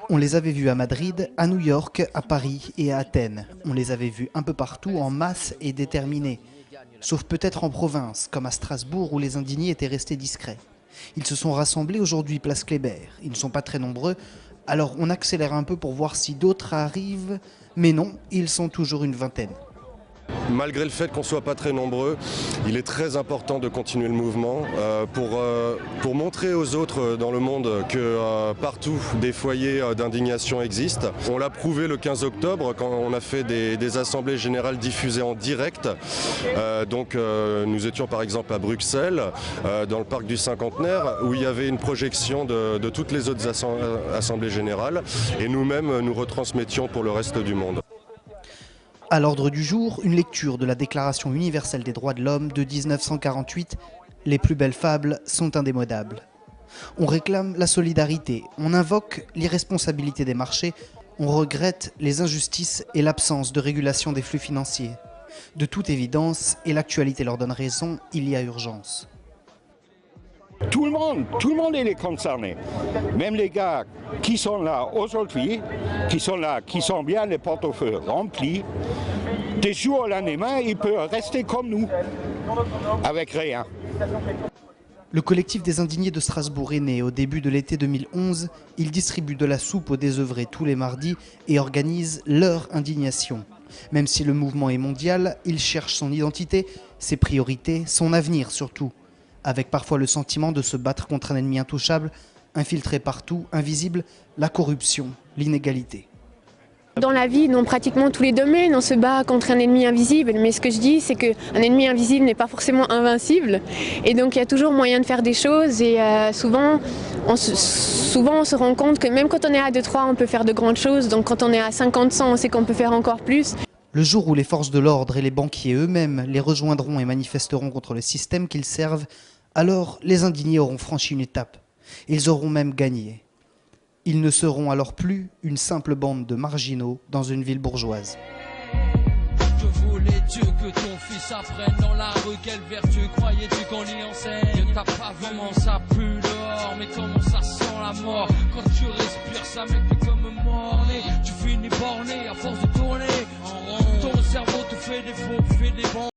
On les avait vus à Madrid, à New York, à Paris et à Athènes. On les avait vus un peu partout en masse et déterminés. Sauf peut-être en province, comme à Strasbourg où les indignés étaient restés discrets. Ils se sont rassemblés aujourd'hui place Kléber. Ils ne sont pas très nombreux, alors on accélère un peu pour voir si d'autres arrivent. Mais non, ils sont toujours une vingtaine. Malgré le fait qu'on ne soit pas très nombreux, il est très important de continuer le mouvement pour montrer aux autres dans le monde que partout des foyers d'indignation existent. On l'a prouvé le 15 octobre quand on a fait des assemblées générales diffusées en direct. Nous étions par exemple à Bruxelles, dans le parc du Cinquantenaire, où il y avait une projection de toutes les autres assemblées générales et nous-mêmes nous retransmettions pour le reste du monde. À l'ordre du jour, une lecture de la Déclaration universelle des droits de l'homme de 1948. Les plus belles fables sont indémodables. On réclame la solidarité, on invoque l'irresponsabilité des marchés, on regrette les injustices et l'absence de régulation des flux financiers. De toute évidence, et l'actualité leur donne raison, il y a urgence. Tout le monde est concerné. Même les gars qui sont là aujourd'hui, qui sont bien les portefeuilles remplis, des jours au lendemain, ils peuvent rester comme nous, avec rien. Le collectif des indignés de Strasbourg est né au début de l'été 2011. Il distribue de la soupe aux désœuvrés tous les mardis et organise leur indignation. Même si le mouvement est mondial, il cherche son identité, ses priorités, son avenir surtout. Avec parfois le sentiment de se battre contre un ennemi intouchable, infiltré partout, invisible, la corruption, l'inégalité. Dans la vie, dans pratiquement tous les domaines, on se bat contre un ennemi invisible. Mais ce que je dis, c'est qu'un ennemi invisible n'est pas forcément invincible. Et donc il y a toujours moyen de faire des choses. Et souvent, on se rend compte que même quand on est à 2-3, on peut faire de grandes choses. Donc quand on est à 50-100, on sait qu'on peut faire encore plus. Le jour où les forces de l'ordre et les banquiers eux-mêmes les rejoindront et manifesteront contre le système qu'ils servent, alors les indignés auront franchi une étape. Ils auront même gagné. Ils ne seront alors plus une simple bande de marginaux dans une ville bourgeoise. Que voulais-tu que ton fils apprenne dans la rue? Quelle vertu croyais-tu qu'on y enseigne? T'as pas vraiment ça pue dehors, mais comment ça sent la mort? Quand tu respires ça mec t'es comme mort-né. Tu finis borné à force de tourner en rond. Ton cerveau te fait des faux, tu fais des bons.